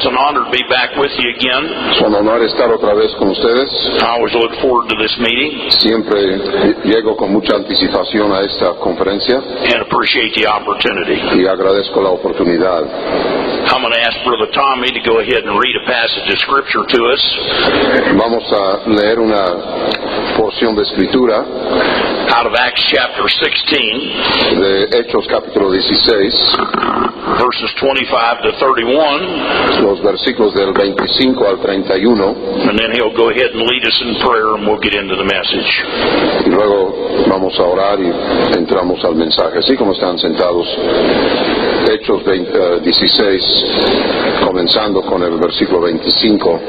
It's an honor to be back with you again. Es un honor estar otra vez con ustedes. I always look forward to this meeting Siempre llego con mucha anticipación a esta conferencia and appreciate the opportunity. y agradezco la oportunidad. I'm going to ask Brother Tommy to go ahead and read a passage of Scripture to us. Vamos a leer una porción de escritura Out of Acts chapter 16, de Hechos capítulo 16, verses 25 to 31, los versículos del 25 al 31, and then he'll go ahead and lead us in prayer and we'll get into the message. y luego vamos a orar y entramos al mensaje. Así como están sentados, Hechos 16, comenzando con el versículo 25.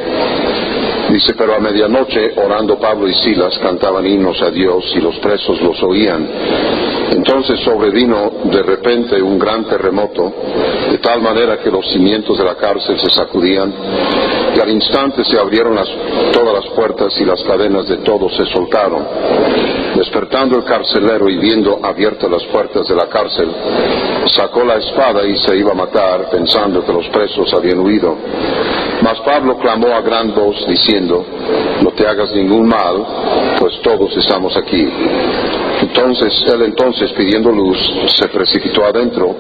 Dice: pero a medianoche, orando Pablo y Silas, cantaban himnos a Dios y los presos los oían. Entonces sobrevino de repente un gran terremoto, de tal manera que los cimientos de la cárcel se sacudían, y al instante se abrieron todas las puertas y las cadenas de todos se soltaron. Despertando el carcelero y viendo abiertas las puertas de la cárcel, sacó la espada y se iba a matar, pensando que los presos habían huido. Mas Pablo clamó a gran voz, diciendo: no te hagas ningún mal, pues todos estamos aquí. Entonces, pidiendo luz, se precipitó adentro,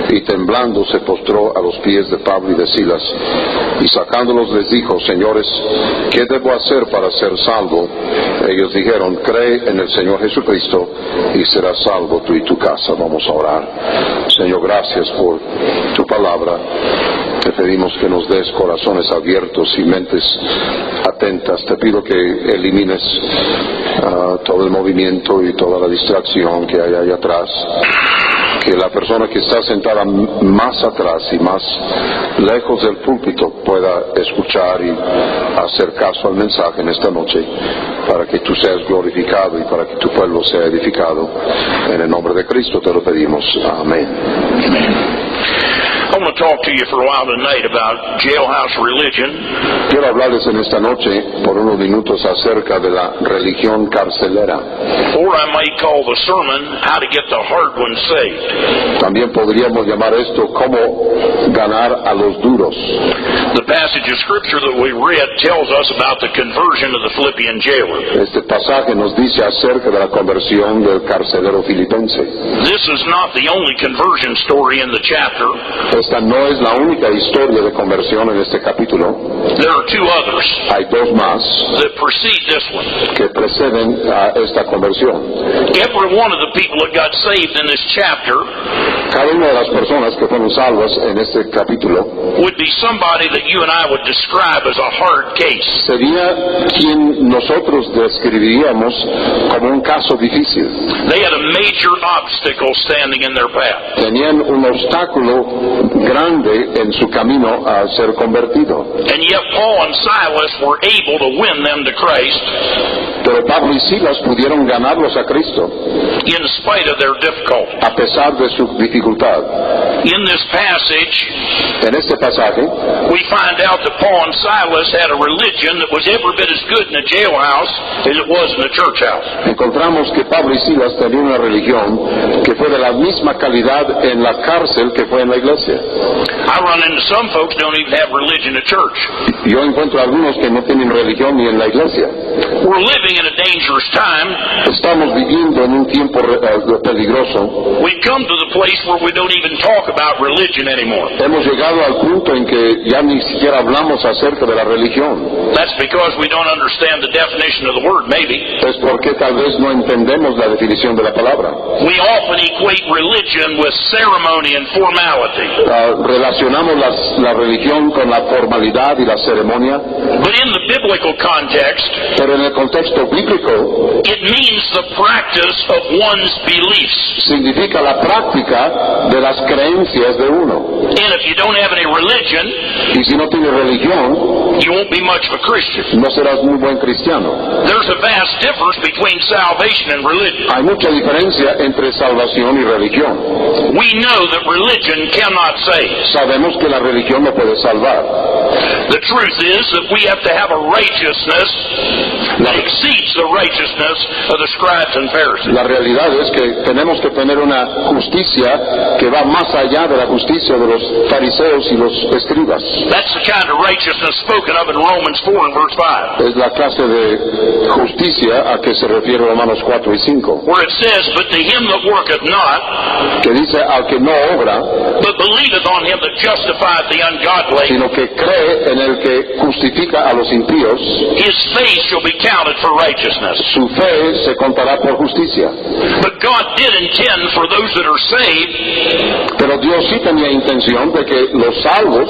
y temblando se postró a los pies de Pablo y de Silas, y sacándolos les dijo: señores, ¿qué debo hacer para ser salvo? Ellos dijeron: cree en el Señor Jesucristo, y serás salvo tú y tu casa. Vamos a orar. Señor, gracias por tu palabra. Te pedimos que nos des corazones abiertos y mentes atentas. Te pido que elimines todo el movimiento y toda la distracción que hay ahí atrás. Que la persona que está sentada más atrás y más lejos del púlpito pueda escuchar y hacer caso al mensaje en esta noche, para que tú seas glorificado y para que tu pueblo sea edificado. En el nombre de Cristo te lo pedimos. Amén. I want to talk to you for a while tonight about jailhouse religion. Quiero hablarles en esta noche por unos minutos acerca de la religión carcelera. Or I might call the sermon, How to Get the Hard Ones Saved. También podríamos llamar esto cómo ganar a los duros. The passage of Scripture that we read tells us about the conversion of the Philippian jailer. Este pasaje nos dice acerca de la conversión del carcelero filipense. This is not the only conversion story in the chapter. Esta no es la única historia de conversión en este capítulo. There are two others Hay dos más that precede this one. que preceden a esta conversión. Every one of the people that got saved in this chapter Cada una de las personas que fueron salvas en este capítulo would be somebody that you and I would describe as a hard case. sería quien nosotros describiríamos como un caso difícil. They had a major obstacle standing in their path. Tenían un obstáculo grande en su camino a ser convertido. And yet Paul and Silas were able to win them to Christ Pero Pablo y Silas pudieron ganarlos a Cristo in spite of their difficulty. a pesar de su dificultad. In this passage, En este pasaje we find out that Paul and Silas had a religion that was every bit as good in a jailhouse as it was in a church house. encontramos que Pablo y Silas tenían una religión que fue de la misma calidad en la cárcel que fue en la iglesia. I run into some folks don't even have religion at church. Yo encuentro algunos que no tienen religión ni en la iglesia. We're living in a dangerous time. Estamos viviendo en un tiempo peligroso. We've come to the place where we don't even talk about religion anymore. Hemos llegado al punto en que ya ni siquiera hablamos acerca de la religión. That's because we don't understand the definition of the word, maybe. Es porque tal vez no entendemos la definición de la palabra. We often equate religion with ceremony and formality. Relacionamos la religión con la formalidad y la ceremonia, But in the biblical context, pero en el contexto bíblico it means the practice of one's beliefs. significa la práctica de las creencias de uno. And if you don't have any religion, Y si no tienes religión, you won't be much of a Christian. no serás muy buen cristiano. There's a vast difference between salvation and religion. Hay mucha diferencia entre salvación y religión. We know that religion cannot save. Sabemos que la religión no puede salvar. The truth is that we have to have a righteousness that exceeds the righteousness of the scribes and Pharisees. La realidad es que tenemos que tener una justicia que va más allá de la justicia de los fariseos y los escribas. That's the kind of righteousness spoken of in Romans 4 and verse 5. Es la clase de justicia a que se refiere Romanos 4 y 5, Where it says, but to him that worketh not, que dice al que no obra, but believeth on him that justifieth the ungodly, sino que cree en el que justifica a los impíos, his faith shall be counted for righteousness. su fe se contará por justicia. But God did intend for those that are saved, Pero Dios sí tenía intención de que los salvos,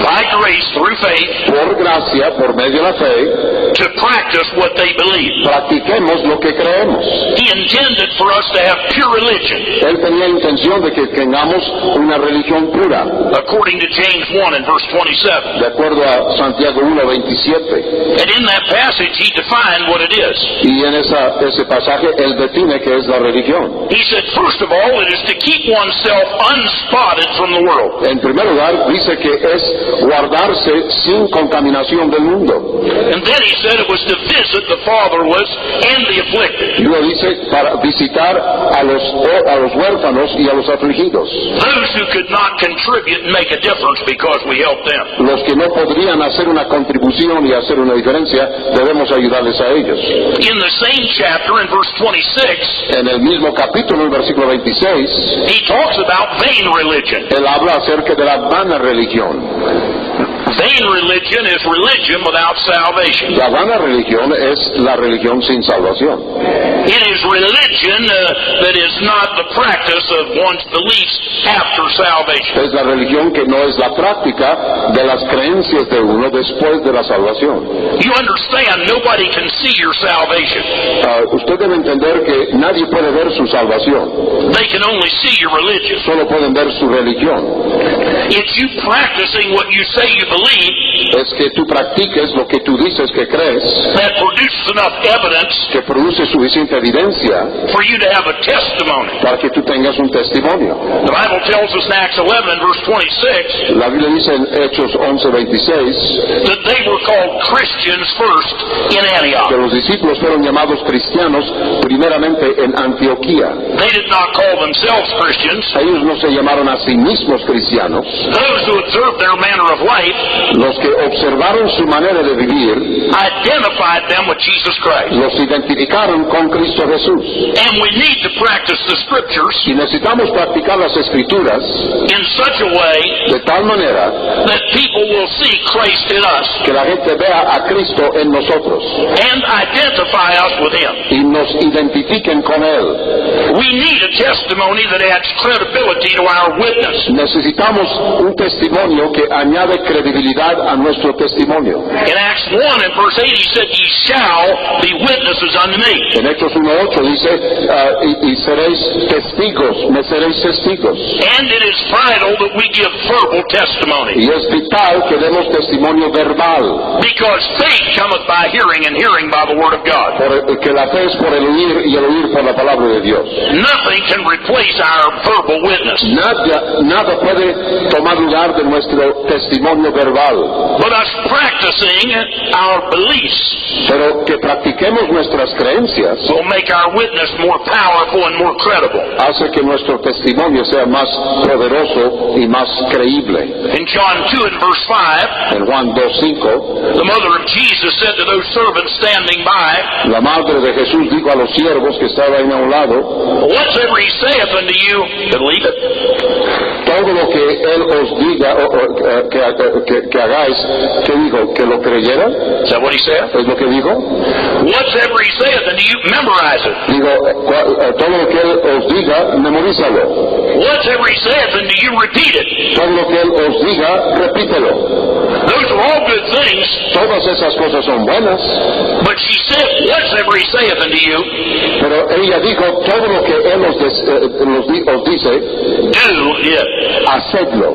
by grace through faith, por gracia, por medio de la fe, to practice what they believe. practiquemos lo que creemos. He intended for us to have pure religion, Él tenía intención de que tengamos una religión pura, according to James 1 and verse 27. de acuerdo a Santiago 1:27. And in that passage, he defined what it is. Y en ese pasaje Él define qué es la religión. He said, first of all, it is to keep oneself unspotted from the world. En primer lugar, dice que es guardarse sin contaminación del mundo. And then he said it was to visit the fatherless and the afflicted, Y luego dice para visitar a los huérfanos y a los afligidos, those who could not contribute and make a difference because we helped them. los que no podrían hacer una contribución y hacer una diferencia, debemos ayudarles a ellos. In the same chapter, in verse 26, En el mismo capítulo, en el versículo 26, he talks about vain religion. Él habla acerca de la vana religión. Vain religion is religion without salvation. La vana religión es la religión sin salvación. It is religion that is not the practice of one's beliefs after salvation. Es la religión que no es la práctica de las creencias de uno después de la salvación. You understand, nobody can see your salvation. Usted debe entender que nadie puede ver su salvación, They can only see your religion. solo pueden ver su religión. It's you practicing what you say you believe Es que tú practiques lo que tú dices que crees, that produces enough evidence que produce suficiente evidencia for you to have a testimony. para que tú tengas un testimonio. The Bible tells us in Acts 11 and verse 26 La Biblia dice en Hechos 11:26 that they were called Christians first in que Antioch. los discípulos fueron llamados cristianos primeramente en Antioquía. They did not call themselves Christians. Ellos no se llamaron a sí mismos cristianos. Those who observed their manner of life Los que observaron su manera de vivir, identified them with Jesus Christ. los identificaron con Cristo Jesús. And we need to practice the scriptures Y necesitamos practicar las escrituras in such a way de tal manera that people will see Christ in us que la gente vea a Cristo en nosotros and identify us with Him. y nos identifiquen con Él. We need a testimony that adds credibility to our witness. Necesitamos un testimonio que añade credibilidad a nuestro testimonio. In Acts 1 and verse 8 he said, ye shall be witnesses unto me. En Hechos 1:8 dice, y seréis testigos, me seréis testigos. And it is vital that we give verbal testimony. Y es vital que demos testimonio verbal, Because faith cometh by hearing and hearing by the word of God. porque la fe es por el oír y el oír por la palabra de Dios. Nothing can replace our verbal witness. Nada puede tomar lugar de nuestro testimonio verbal, But us practicing our beliefs pero que practiquemos nuestras creencias will make our witness more powerful and more credible. hace que nuestro testimonio sea más poderoso y más creíble. In John 2 and verse 5, En Juan 2:5, the mother of Jesus said to those servants standing by, la madre de Jesús dijo a los siervos que estaban a un lado, whatsoever he saith unto you, believe it. todo lo que Él os diga que hagáis, ¿qué dijo? ¿Que lo creyeran? Is that what he said? ¿Es lo que dijo? Whatsoever he saith unto you, memorize it. Digo, todo lo que Él os diga, memorízalo. Whatsoever he saith unto you, repeat it. Todo lo que Él os diga, repítelo. Those are all good things, Todas esas cosas son buenas, but she said, whatsoever he saith unto you, pero ella dijo, todo lo que Él os dice, do it. hacedlo.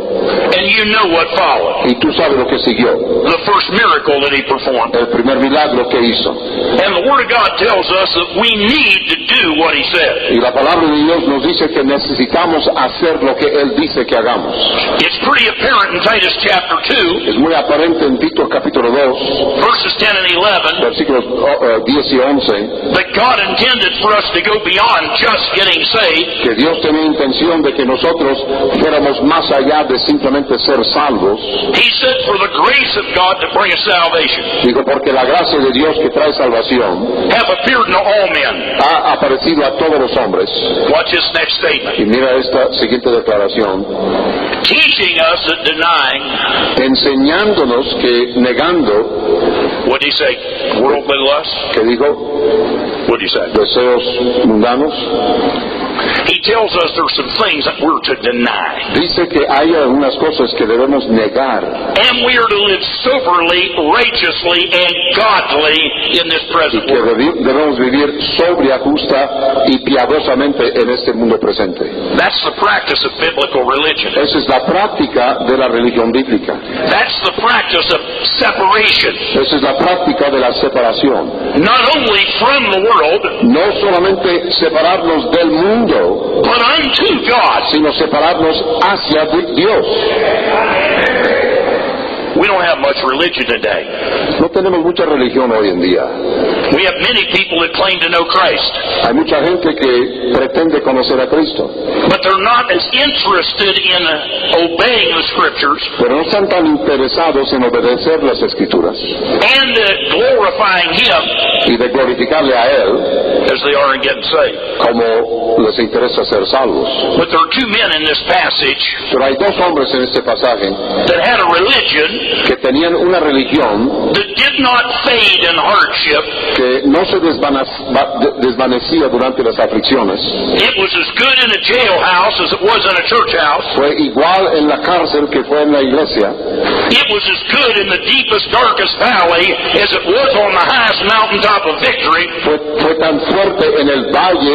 And you know what followed. Y tú sabes lo que siguió, The first miracle that he performed. el primer milagro que hizo. And the Word of God tells us that we need to do what he said. Y la palabra de Dios nos dice que necesitamos hacer lo que Él dice que hagamos. It's pretty apparent in Titus chapter 2, Es muy aparente en Tito capítulo 2, verses 10 and 11, versículos 10 y 11, that God intended for us to go beyond just getting saved, que Dios tenía intención de que nosotros fuéramos más allá de simplemente ser salvos. he said, for the grace of God that bringeth salvation Digo, porque la gracia de Dios que trae salvación hath appeared unto all men. ha aparecido a todos los hombres. Watch this next statement. Y mira esta siguiente declaración. Teaching us that denying, Enseñándonos que negando, what did he say? Worldly lust? que dijo, What did he say? deseos mundanos, He tells us there's some things that we're to deny. dice que hay algunas cosas que debemos negar And we are to live soberly, righteously, and godly in this y present que world. debemos vivir sobria, justa y piadosamente en este mundo presente. That's the practice of biblical religion. Esa es la práctica de la religión bíblica. That's the practice of separation, Esa es la práctica de la separación. not only from the world, No solamente separarnos del mundo, but unto God. sino separarnos hacia Dios. We don't have much religion today. No tenemos mucha religión hoy en día. We have many people that claim to know Christ, Hay mucha gente que pretende conocer a Cristo, but they're not as interested in obeying the Scriptures pero no están tan interesados en obedecer las Escrituras and glorifying Him y de glorificarle a Él as they are in getting saved. como les interesa ser salvos. But there are two men in this passage Pero hay dos hombres en este pasaje that had a religion que tenían una religión that did not fade in hardship. que no se desvanecía durante las aflicciones. It was as good in a jailhouse as it was in a church house. Fue igual en la cárcel que fue en la iglesia. It was as good in the deepest, darkest valley as it was on the highest mountaintop of victory. Fue tan fuerte en el valle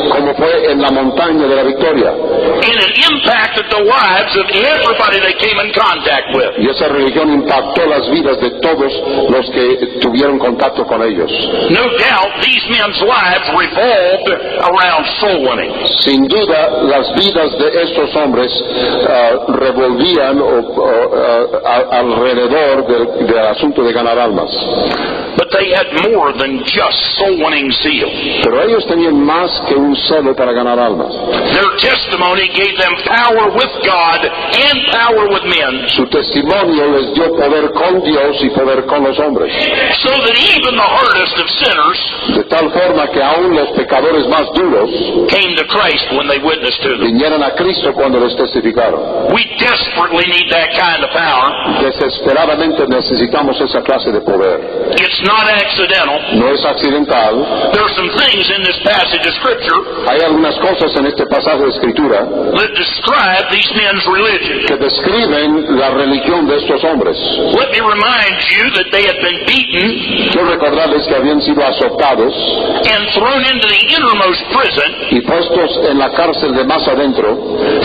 como fue en la montaña de la victoria. And it impacted the lives of everybody they came in contact with. Y esa religión impactó las vidas de todos los que tuvieron contacto con ellos. No doubt these men's lives revolved around soul winning. Sin duda, las vidas de estos hombres revolvían alrededor del asunto de ganar almas. But they had more than just soul winning zeal. Pero ellos tenían más que un celo para ganar almas. Their testimony gave them power with God and power with men, Su testimonio les dio poder con Dios y poder con los hombres. so that even the hardest of sinners De tal forma que aún los pecadores más duros came to Christ when they witnessed to them. vinieran a Cristo cuando les testificaron. We desperately need that kind of power. Desesperadamente necesitamos esa clase de poder. It's not accidental. No es accidental. There are some things in this passage of Scripture Hay algunas cosas en este pasaje de Escritura that describe these men's religion. que describen la religión de estos hombres. Let me remind you that they had been beaten Quiero recordarles que habían sido azotados and thrown into the innermost prison y puestos en la cárcel de más adentro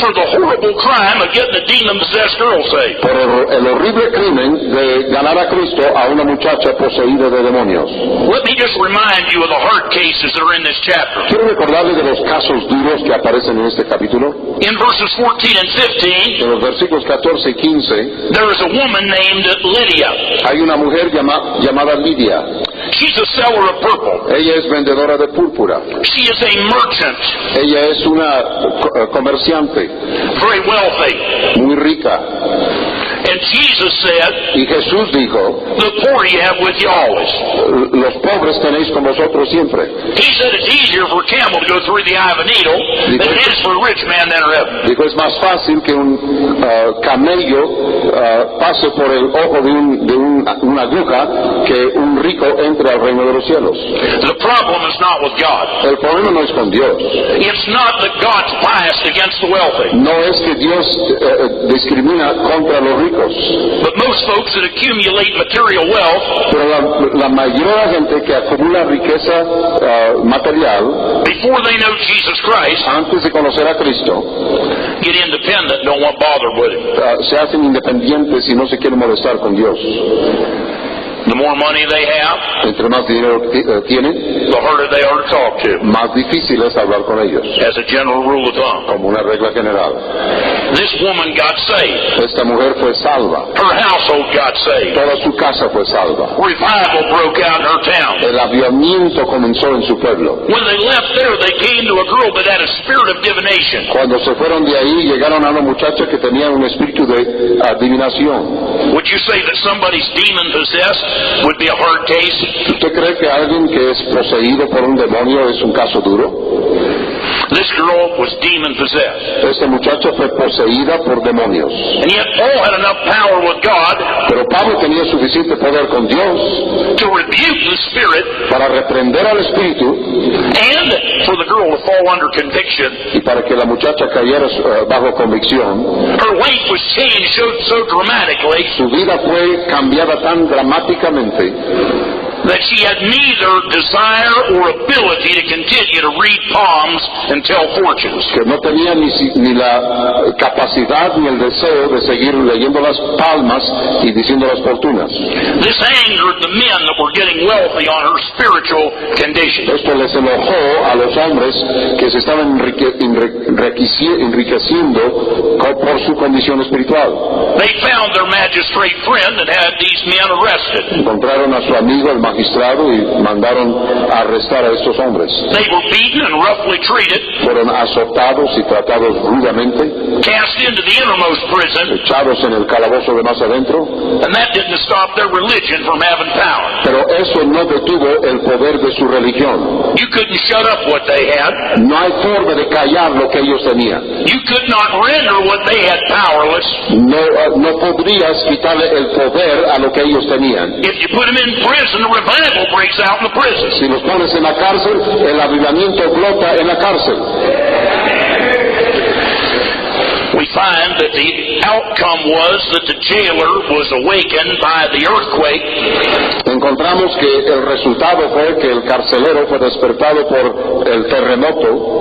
for the horrible crime of getting a demon-possessed girl saved. por el horrible crimen de ganar a Cristo a una muchacha poseída de demonios. Let me just remind you of the hard cases that are in this chapter. Quiero recordarles de los casos duros que aparecen en este capítulo. In verses 14 and 15, En los versículos 14 y 15 there is a woman named Lydia. hay una mujer llamada Lidia. She's a seller of purple. Ella es vendedora de púrpura. She is a merchant, Ella es una comerciante very wealthy. muy rica. And Jesus said, Y Jesús dijo, the poor you have with you always. los pobres tenéis con vosotros siempre. He said it's easier for a camel to go through the eye of a needle than it is for a rich man to enter heaven. Dijo, es más fácil que un camello pase por el ojo de una aguja que un rico entre al reino de los cielos. The problem is not with God. El problema no es con Dios. It's not that God's biased against the wealthy. No es que Dios discrimina contra los ricos. But most folks that accumulate material wealth Pero la mayoría de la gente que acumula riqueza material before they know Jesus Christ antes de conocer a Cristo get independent, don't want bothered with him. se hacen independientes y no se quieren molestar con Dios. The more money they have, Entre más dinero tienen, the harder they are to talk to, más difícil es hablar con ellos, as a general rule of thumb. como una regla general. This woman got saved. Esta mujer fue salva, Her household got saved. toda su casa fue salva. Revival broke out in her town. El avivamiento comenzó en su pueblo. When they left there, they came to a girl that had a spirit of divination. Cuando se fueron de ahí, llegaron a una muchacha que tenía un espíritu de adivinación. Would you say that somebody's demon-possessed would be a hard case? ¿Usted cree que alguien que es poseído por un demonio es un caso duro? This girl was demon-possessed. Esta muchacha fue poseída por demonios. And yet Paul had enough power with God Pero Pablo tenía suficiente poder con Dios to rebuke the spirit para reprender al espíritu and for the girl to fall under conviction. y para que la muchacha cayera bajo convicción. Her weight was changed so dramatically Su vida fue cambiada tan dramáticamente that she had neither desire or ability to continue to read palms and tell fortunes. que no tenía ni la capacidad ni el deseo de seguir leyendo las palmas y diciendo las fortunas. This angered the men that were getting wealthy on her spiritual condition. Esto les enojó a los hombres que se estaban enriqueciendo por su condición espiritual. They found their magistrate friend and had these men arrested. Encontraron a su amigo el magistrado y mandaron a arrestar a estos hombres. They were beaten and roughly treated, Fueron azotados y tratados rudamente, cast into the innermost prison, echados en el calabozo de más adentro, and that didn't stop their religion from having power. pero eso no detuvo el poder de su religión. You couldn't shut up what they had. No hay forma de callar lo que ellos tenían. You could not render what they had powerless. No podrías quitarle el poder a lo que ellos tenían. If you put them in prison, the revival breaks out in the prison. Si los pones en la cárcel, el avivamiento brota en la cárcel. We find that the outcome was that the jailer was awakened by the earthquake. Encontramos que el resultado fue que el carcelero fue despertado por el terremoto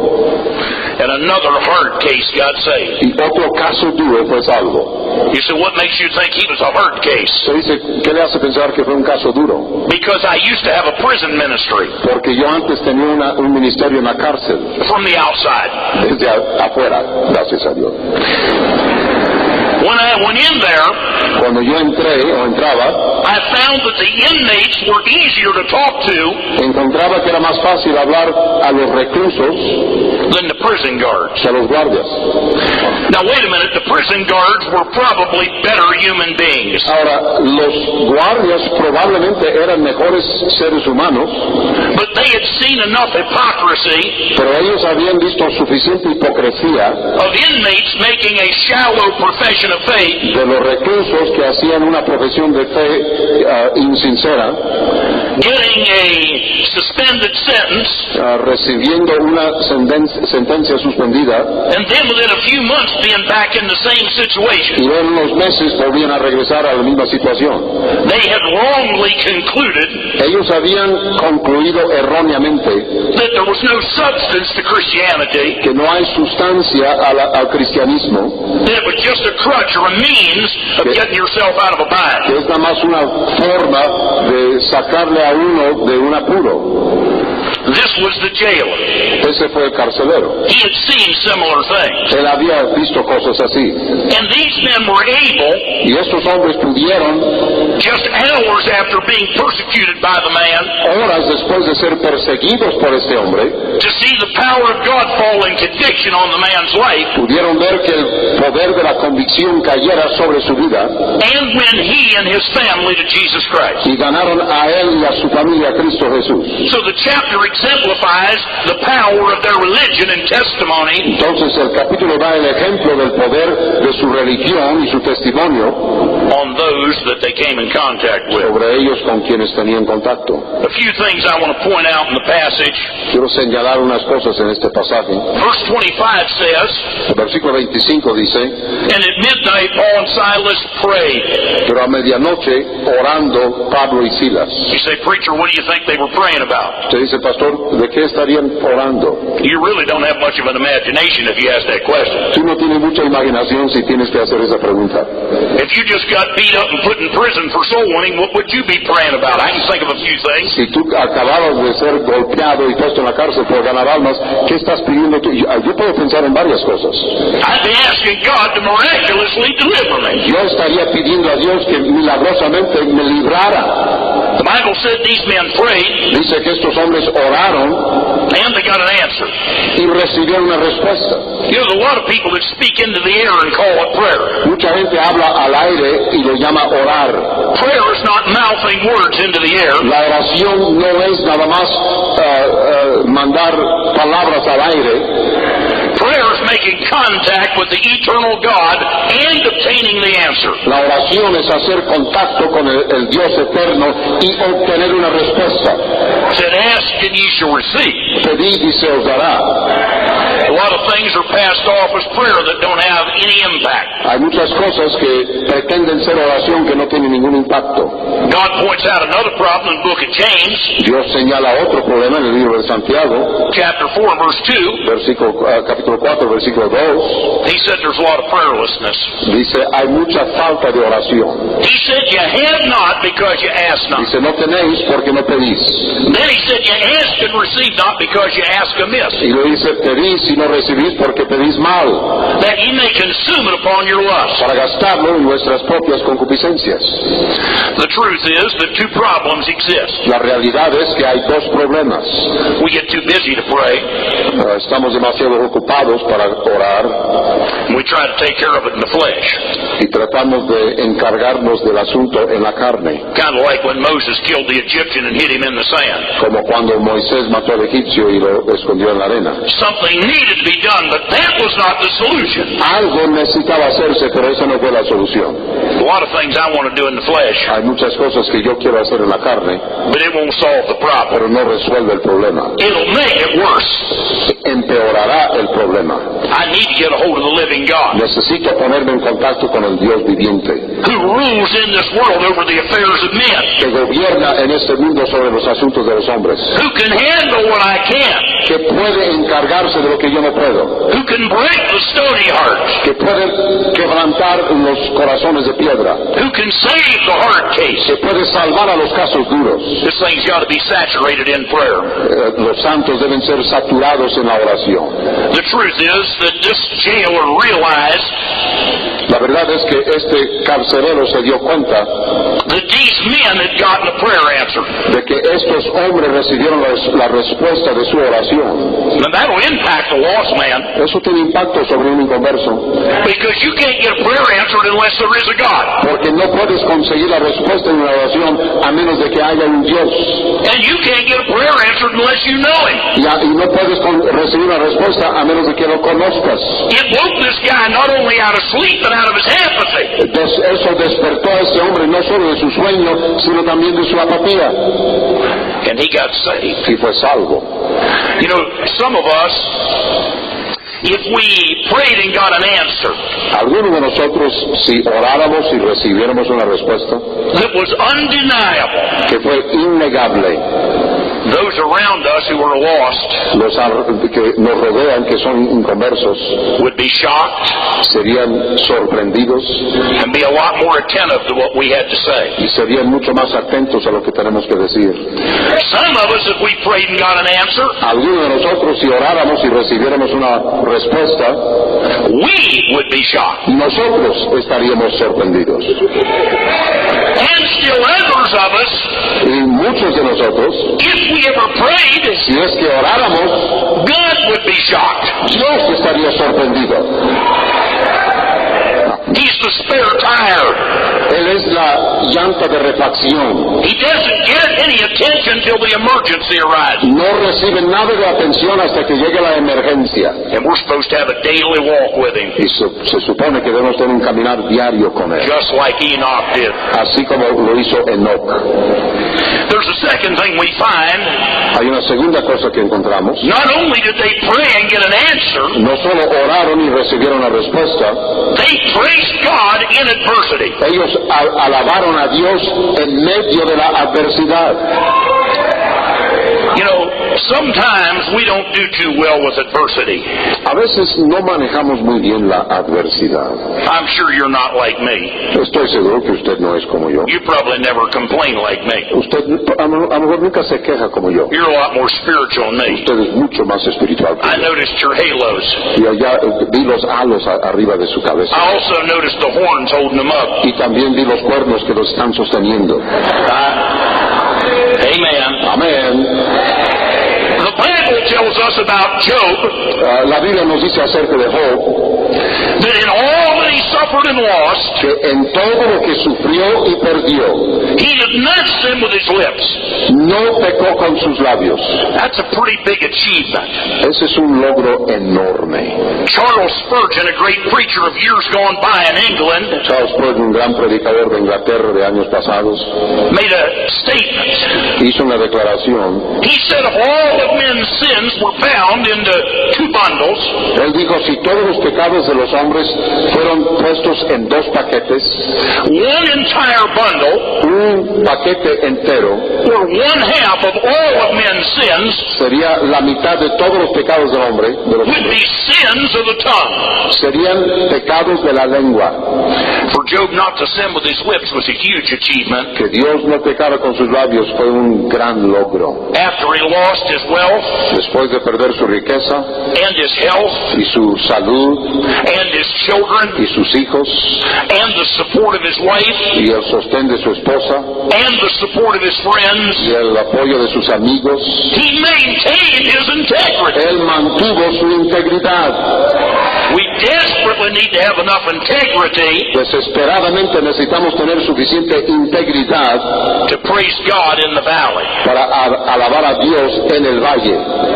And another hard case got saved. y otro caso duro fue salvo. You say, what makes you think he was a hard case? Se dice, ¿qué le hace pensar que fue un caso duro? Because I used to have a prison ministry Porque yo antes tenía un ministerio en la cárcel, from the outside. desde afuera, gracias a Dios. When I went in there, Cuando yo entraba, I found that the inmates were easier to talk to encontraba que era más fácil hablar a los reclusos than the prison guards. que a los guardias. Now wait a minute, the prison guards were probably better human beings. Ahora, los guardias probablemente eran mejores seres humanos, But they had seen enough hypocrisy pero ellos habían visto suficiente hipocresía of inmates making a shallow profession of faith, de los reclusos que hacían una profesión de fe insincera, getting a suspended sentence, recibiendo una sentencia suspendida and then within a few months being back in the same y situation. en unos meses volvían a regresar a la misma situación. They had wrongly concluded Ellos habían concluido erróneamente that there was no substance to Christianity, que no hay sustancia al cristianismo, that it was just a crutch or a means of getting yourself out of a bind. que es nada más una forma de sacarle a uno de un apuro. This was the jailer. Ese fue el carcelero. He had seen similar things. Él había visto cosas así. And these men were able, Y estos hombres pudieron, just hours after being persecuted by the man, horas después de ser perseguidos por este hombre, to see the power of God fall in conviction on the man's life, pudieron ver que el poder de la convicción cayera sobre su vida and win he and his family to Jesus Christ. y ganaron a él y a su familia a Cristo Jesús. So the chapter exemplifies the power of their religion and testimony Entonces el capítulo da el ejemplo del poder de su religión y su testimonio on those that they came in contact with. sobre ellos con quienes tenían contacto. A few things I want to point out in the passage. Quiero señalar unas varias cosas en este pasaje. Verse 25 says, El versículo 25 dice, and at midnight Paul and Silas prayed. pero a medianoche orando Pablo y Silas. You say, preacher, what do you think they were praying about? Usted dice, pastor, ¿de qué estarían orando? You really don't have much of an imagination if you ask that question. Tú no tienes mucha imaginación si tienes que hacer esa pregunta. If you just got beat up and put in prison for soul winning, what would you be praying about? I can think of a few things. Si tú acababas de ser golpeado y puesto en la cárcel por ganar almas, ¿qué estás pidiendo tú? Yo puedo pensar en varias cosas. I'd be asking God to miraculously deliver me. Yo estaría pidiendo a Dios que milagrosamente me librara. The Bible said these men prayed, Dice que estos hombres oraron and they got an answer. y recibieron una respuesta. You know, there's a lot of people that speak into the air and call it prayer. Mucha gente habla al aire y lo llama orar. Prayer is not mouthing words into the air. La oración no es nada más mandar palabras al aire. Prayer is making contact with the eternal God and obtaining the answer. La oración es hacer contacto con el Dios eterno y obtener una respuesta. It said, ask and ye shall receive. Pedid y se os dará. A lot of things are passed off as prayer that don't have any impact. Hay muchas cosas que pretenden ser oración que no tienen ningún impacto. God points out another problem in the book of James, Dios señala otro problema en el libro de Santiago, chapter 4, verse 2. capítulo 4, versículo 2. He said there's a lot of prayerlessness. Dice, hay mucha falta de oración. He said you have not because you ask not. Dice, no tenéis porque no pedís. Then he said you ask and receive not because you ask amiss, Y lo dice, pedís y no recibís porque pedís mal, that ye may consume it upon your lust. para gastarlo en vuestras propias concupiscencias. The truth is that two problems exist. La realidad es que hay dos problemas. We get too busy to pray. Estamos demasiado ocupados para orar And we try to take care of it in the flesh. y tratamos de encargarnos del asunto en la carne, Kind of like when Moses killed the Egyptian and hid him in the sand. como cuando Moisés mató al egipcio y lo escondió en la arena. Something needed to be done, but that was not the solution. Algo necesitaba hacerse, pero esa no fue la solución. A lot of things I want to do in the flesh, Hay muchas cosas que yo quiero hacer en la carne, but it won't solve the problem. pero no resuelve el problema. It'll make it worse. Empeorará el problema. I need to get a hold of the living God, Necesito ponerme en contacto con el Dios viviente, who rules in this world over the affairs of men, que gobierna en este mundo sobre los asuntos de los hombres, who can handle what I can't, que puede encargarse de lo que yo no puedo, who can break the stony hearts, que puede quebrantar los corazones de piedra, who can save the hard case. que puede salvar a los casos duros. This thing's got to be saturated in prayer. Los santos deben ser saturados en la oración. The truth is that this jailer realized La verdad es que este carcelero se dio cuenta that these men had gotten a prayer answer. de que estos hombres recibieron la respuesta de su oración. And that'll impact a lost man, Eso tiene impacto sobre un inconverso, because you can't get a prayer answered unless there is a God. porque no puedes conseguir la respuesta en una oración a menos de que haya un Dios. And you can't get a prayer answered unless you know Him. Y no puedes recibir la respuesta a menos de que lo conozcas. It woke this guy not only out of sleep, but out of his apathy. Eso despertó a este hombre no solo de su sueño, sino también de su apatía. And he got saved. Y fue salvo. You know, some of us, if we prayed and got an answer Algunos de nosotros, si oráramos y recibiéramos una respuesta that was undeniable, que fue innegable, those around us who were lost los que nos rodean, que son inconversos, would be shocked serían sorprendidos and be a lot more attentive to what we had to say. y serían mucho más atentos a lo que tenemos que decir. Some of us, if we prayed and got an answer, Algunos de nosotros, si oráramos y recibiéramos una respuesta, we would be shocked. nosotros estaríamos sorprendidos. And still others of us, Y muchos de nosotros, if we ever prayed, si es que oráramos, God would be shocked. Dios estaría sorprendido. He's the spare tire. Él es la llanta de refacción. He doesn't get any attention till the emergency arises. No recibe nada de atención hasta que llegue la emergencia. And we're supposed to have a daily walk with Him, Y se supone que debemos tener un caminar diario con Él, just like Enoch did. así como lo hizo Enoc. There's a second thing we find. Hay una segunda cosa que encontramos. Not only did they pray and get an answer, No solo oraron y recibieron la respuesta, they praised God in adversity. ellos alabaron a Dios en medio de la adversidad. You know, sometimes we don't do too well with adversity. A veces no manejamos muy bien la adversidad. I'm sure you're not like me. Estoy seguro que usted no es como yo. You probably never complain like me. Usted a lo mejor nunca se queja como yo. You're a lot more spiritual than me. Usted es mucho más espiritual que I yo. noticed your halos. Y allá vi los halos arriba de su cabeza. I also noticed the horns holding them up. Y también vi los cuernos que los están sosteniendo. Amen. Amén. The Bible tells us about Job La Biblia nos dice acerca de Job that in all that he suffered and lost, que en todo lo que sufrió y perdió, he did not sin with his lips. no pecó con sus labios. That's a pretty big achievement. Ese es un logro enorme. Charles Spurgeon, a great preacher of years gone by in England, Charles Spurgeon, un gran predicador de Inglaterra de años pasados, made a statement. hizo una declaración. He said if all of men's sins were bound into two bundles, Él dijo, si todos los pecados de los hombres fueron puestos en dos paquetes, one entire bundle, un paquete entero or one half of all of men's sins, sería la mitad de todos los pecados del hombre, would be sins of the tongue. serían pecados de la lengua. For Job not to sin with his lips was a huge achievement. Que Dios no pecara con sus labios fue un gran logro. After he lost his wealth Después de perder su riqueza and his health y su salud and his children y sus hijos and the support of his wife y el sostén de su esposa and the support of his friends, y el apoyo de sus amigos, he maintained his integrity. él mantuvo su integridad. We desperately need to have enough integrity Desesperadamente necesitamos tener suficiente integridad to praise God in the valley. para alabar a Dios en el valle.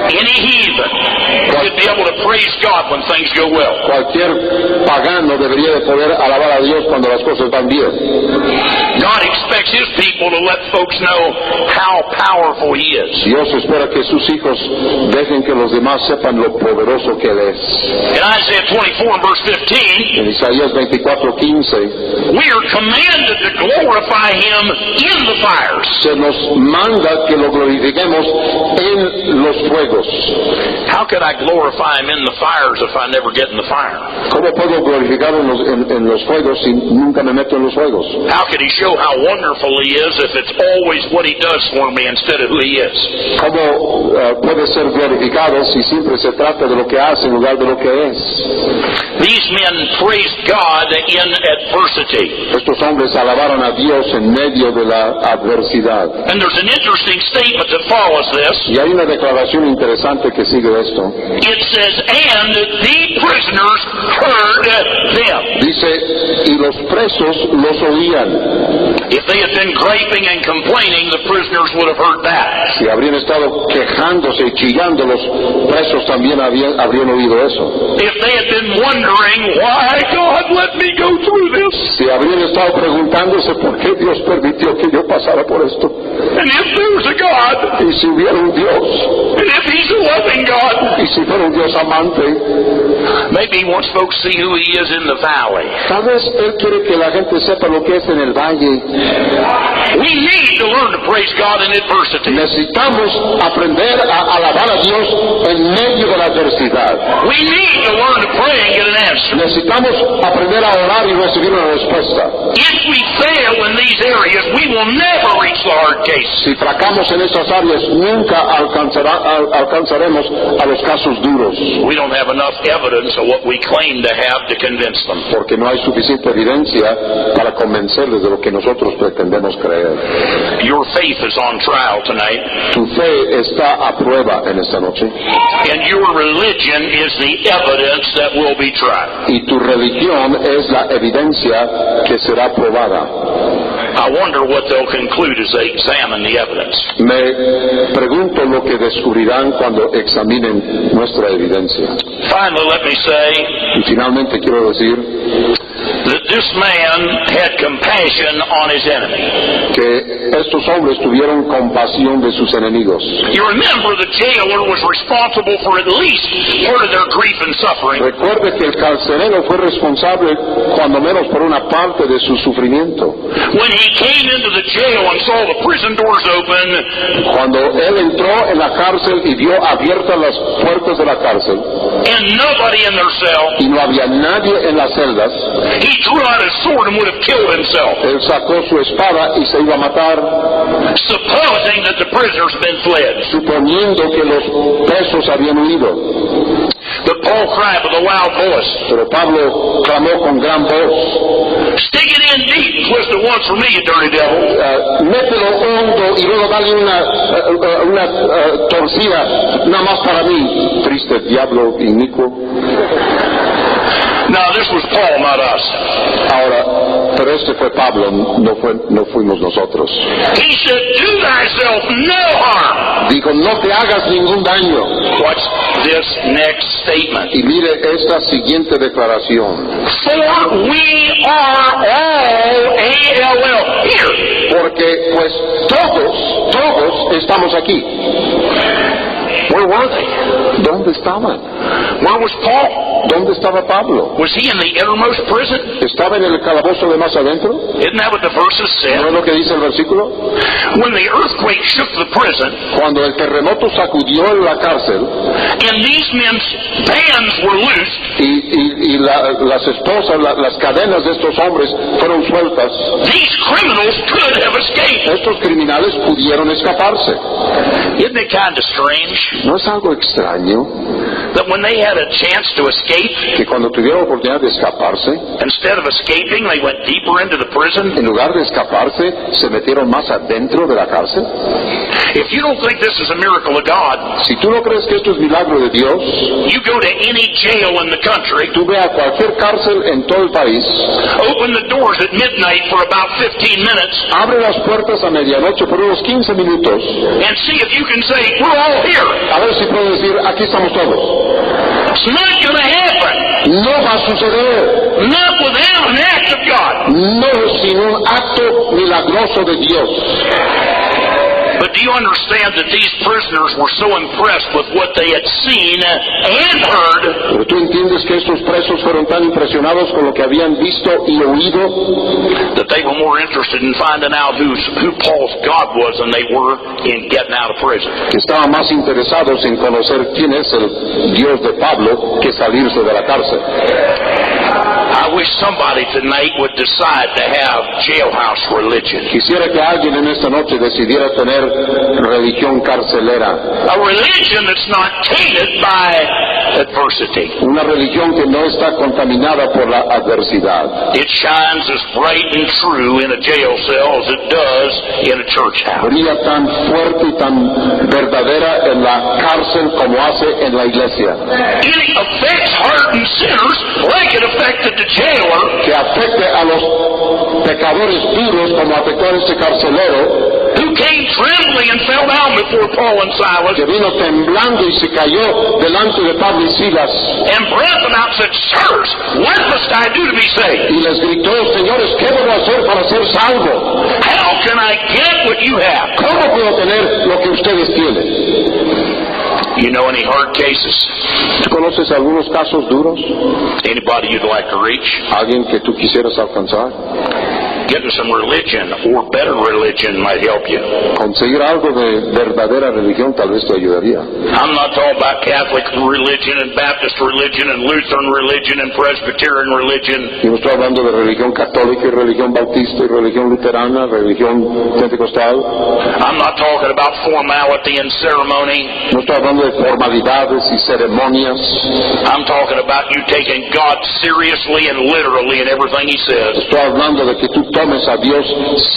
Any heathen should be able to praise God when things go well. Cualquier pagano debería de poder alabar a Dios cuando las cosas van bien. God expects His people to let folks know how powerful He is. Dios espera que sus hijos dejen que los demás sepan lo poderoso que Él es. In Isaiah 24 and verse 15, En Isaías 24:15 we are commanded to glorify Him in the fires. se nos manda que lo glorifiquemos en los fuegos. How could I glorify Him in the fires if I never get in the fire? ¿Cómo puedo glorificarlo en los fuegos si nunca me meto en los fuegos? How could He show how wonderful He is if it's always what He does for me instead of who He is? ¿Cómo puede ser glorificado si siempre se trata de lo que hace en lugar de lo que es? These men praised God in adversity. Estos hombres alabaron a Dios en medio de la adversidad. And there's an interesting statement that follows this. Y hay una declaración interesante que sigue esto. It says, and the prisoners heard them. Dice, y los presos los oían. If they had been griping and complaining, the prisoners would have heard that. Si habrían estado quejándose y chillando, los presos también habrían oído eso. If they had been wondering, why God let me go through this? Si habrían estado preguntándose por qué Dios permitió que yo pasara por esto. And if there's a God, Y si hubiera un Dios, and if He's a loving God, y si fuera un Dios amante, maybe He wants folks to see who He is in the valley. tal vez Él quiere que la gente sepa lo que es en el valle. We need to learn to praise God in adversity. Necesitamos aprender a alabar a Dios en medio de la adversidad. We need to learn to pray and get an answer. Necesitamos aprender a orar y recibir una respuesta. If we fail in these areas, we will never reach the hard case. Si fracasamos en esas áreas, nunca alcanzaremos a los casos duros, We don't have enough evidence of what we claim to have to convince them. porque no hay suficiente evidencia para convencerles de lo que nosotros pretendemos creer. Your faith is on trial tonight, Tu fe está a prueba en esta noche and your religion is the evidence that will be tried. y tu religión es la evidencia que será probada. I wonder what they'll conclude as they examine the evidence. Me pregunto lo que descubrirán cuando examinen nuestra evidencia. Finally, let me say Y finalmente quiero decir that this man had compassion on his enemy. que estos hombres tuvieron compasión de sus enemigos. You remember the jailer was responsible for at least part of their grief and suffering. Recuerde que el carcelero fue responsable, cuando menos, por una parte de su sufrimiento. When he came into the jail and saw the prison doors open, Cuando él entró en la cárcel y vio abiertas las puertas de la cárcel and nobody in their cell, y no había nadie en las celdas, he drew out his sword and would have killed himself, él sacó su espada y se iba a matar, supposing that the prisoners had been fled. suponiendo que los presos habían huido. But Paul cried with a loud voice, Pero Pablo clamó con gran voz: "Stick it in deep and twist it once for me, you dirty devil." mételo hondo y luego dale una torcida, nada más para mí, triste diablo inicuo. Now this was Paul, not us. Ahora, pero este fue Pablo, no fuimos nosotros. He said, "Do thyself no harm." Dijo: no te hagas ningún daño. Watch this next statement. Y mire esta siguiente declaración: For we are all ALL here. porque pues todos estamos aquí. Where were they? ¿Dónde estaban? Where was Paul? ¿Dónde estaba Pablo? Was he in the innermost prison? ¿Estaba en el calabozo de más adentro? Isn't that what the verses ¿No said? es lo que dice el versículo? When the earthquake shook the prison, Cuando el terremoto sacudió la cárcel and these men's bands were loosed, y las esposas, las cadenas de estos hombres fueron sueltas, these criminals could have escaped. estos criminales pudieron escaparse. Isn't it kind of strange ¿No es algo extraño that when they had a chance to escape, que cuando tuvieron oportunidad de escaparse, instead of escaping, they went deeper into the prison? en lugar de escaparse, se metieron más adentro de la cárcel? If you don't think this is a miracle of God, Si tú no crees que esto es milagro de Dios, you go to any jail in the country, tú ve a cualquier cárcel en todo el país, open the doors at midnight for about 15 minutes, abre las puertas a medianoche por unos 15 minutos, and see if you can say, "We're all here." a ver si puedo decir: aquí estamos todos. It's not going to happen. No va a suceder. Not without an act of God. No sin un acto milagroso de Dios. But do you understand that these prisoners were so impressed with what they had seen and heard Pero tú entiendes que estos presos fueron tan impresionados con lo que habían visto y oído, that they were more interested in finding out who Paul's God was than they were in getting out of prison. que estaban más interesados en conocer quién es el Dios de Pablo que salirse de la cárcel. I wish somebody tonight would decide to have jailhouse religion. Quisiera que alguien en esta noche decidiera tener religión carcelera, A religion that's not tainted by adversity. una religión que no está contaminada por la adversidad. It shines as bright and true in a jail cell as it does in a church house. Brilla tan fuerte y tan verdadera en la cárcel como hace en la iglesia. It affects hardened sinners like it affected the jailer, Que afecte a los pecadores duros como afectó a este carcelero, who came trembling and fell down before Paul and Silas, que vino temblando y se cayó delante de Pablo y Silas and breathed them out and said, "Sirs, what must I do to be saved? y les gritó: señores, ¿qué debo hacer para ser salvo? How can I get what you have?" ¿Cómo puedo tener lo que ustedes tienen? You know any hard cases? ¿Tú conoces algunos casos duros? Anybody you'd like to reach? ¿Alguien que tú quisieras alcanzar? Getting some religion or better religion might help you. Conseguir algo de verdadera religión tal vez te ayudaría. I'm not talking about Catholic religion and Baptist religion and Lutheran religion and Presbyterian religion. Yo no estoy hablando de religión católica y religión bautista y religión luterana, religión pentecostal. I'm not talking about formality and ceremony. No estoy hablando de formalidades y ceremonias. I'm talking about you taking God seriously and literally in everything He says. Estoy hablando de que tú tomes tomes a Dios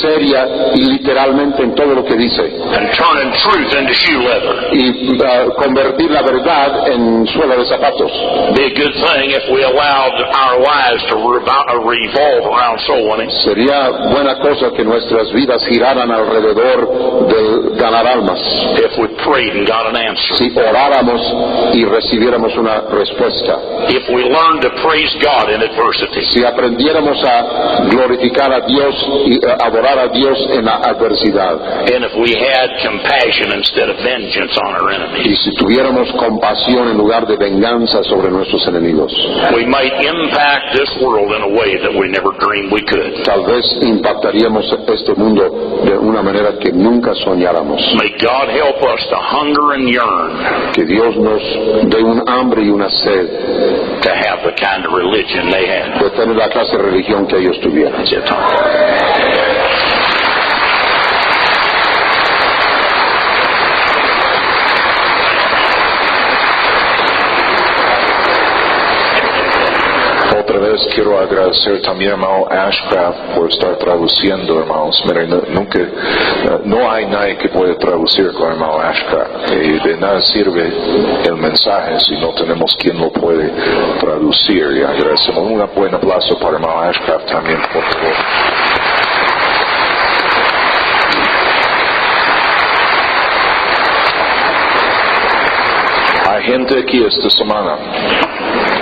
seria y literalmente en todo lo que dice. And turning truth into shoe leather. Y convertir la verdad en suela de zapatos. Be a good thing if we allowed our lives to revolve around soul winning. Sería buena cosa que nuestras vidas giraran alrededor de ganar almas. If we prayed and got an answer. Si oráramos y recibiéramos una respuesta. If we learned to praise God in adversity. Si aprendiéramos a glorificar a Dios y adorar a Dios en la adversidad. And if we had compassion instead of vengeance on our enemies. Y si tuviéramos compasión en lugar de venganza sobre nuestros enemigos. We might impact this world in a way that we never dreamed we could. Tal vez impactaríamos este mundo de una manera que nunca soñáramos. May God help us to hunger and yearn. Que Dios nos dé un hambre y una sed. To have the kind of religion they had. De tener la clase de religión que ellos tuvieran. That's it, Tom. Otra vez quiero agradecer también, hermano Ashcraft, por estar traduciendo, hermanos. Miren, no hay nadie que pueda traducir con hermano Ashcraft. De nada sirve el mensaje si no tenemos quien lo puede traducir. Y agradecemos. Un buen aplauso para hermano Ashcraft también, por favor. Hay gente aquí esta semana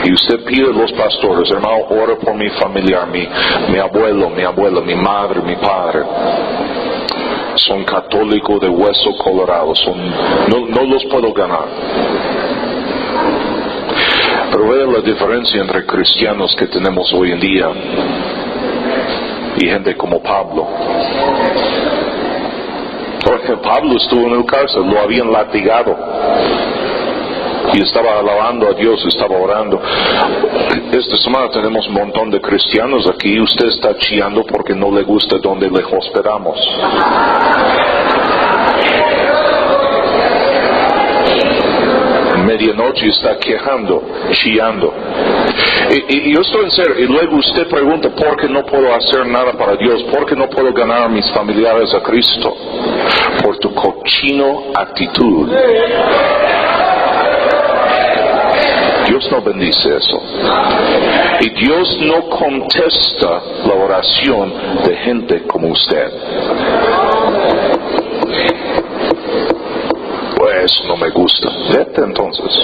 y usted pide a los pastores, hermano, ora por mi familiar, mi abuelo, mi abuela, mi madre, mi padre. Son católicos de hueso colorado, no los puedo ganar. Pero vea la diferencia entre cristianos que tenemos hoy en día y gente como Pablo. Porque Pablo estuvo en el cárcel, lo habían latigado. Y estaba alabando a Dios, estaba orando. Esta semana tenemos un montón de cristianos aquí y usted está chillando porque no le gusta donde le hospedamos. Medianoche está quejando, chillando. Y yo estoy en serio. Y luego usted pregunta, ¿por qué no puedo hacer nada para Dios? ¿Por qué no puedo ganar a mis familiares a Cristo? Por tu cochino actitud. Dios no bendice eso. Y Dios no contesta la oración de gente como usted. Pues no me gusta. Vete entonces.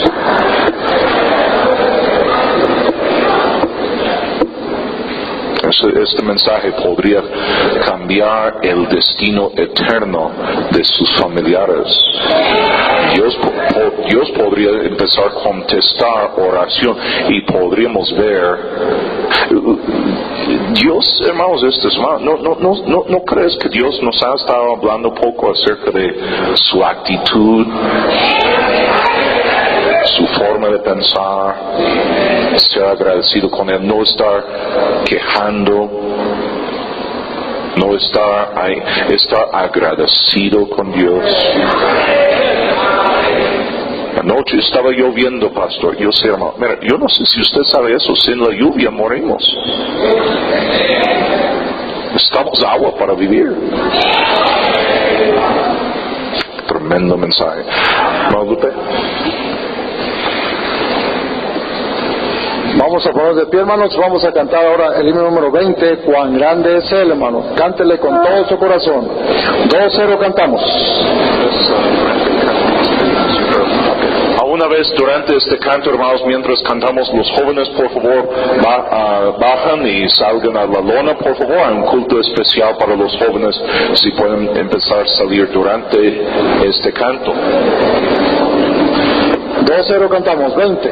Este mensaje podría cambiar el destino eterno de sus familiares. Dios podría empezar a contestar oración y podríamos ver Dios, hermanos, ¿no crees que Dios nos ha estado hablando un poco acerca de su actitud, su forma de pensar, ser agradecido con Él, no estar quejando, no estar agradecido con Dios? Anoche estaba lloviendo, pastor. Yo sé, hermano, mira, yo no sé si usted sabe eso, sin la lluvia morimos. Necesitamos agua para vivir. Tremendo mensaje. Malupe. Vamos a poner de pie, hermanos. Vamos a cantar ahora el himno número 20. Cuán grande es Él, hermano. Cántele con todo su corazón. 2-0 cantamos. Una vez durante este canto, hermanos, mientras cantamos, los jóvenes, por favor, bajan y salgan a la lona, por favor. Hay un culto especial para los jóvenes, si pueden empezar a salir durante este canto. 2-0 cantamos. 20.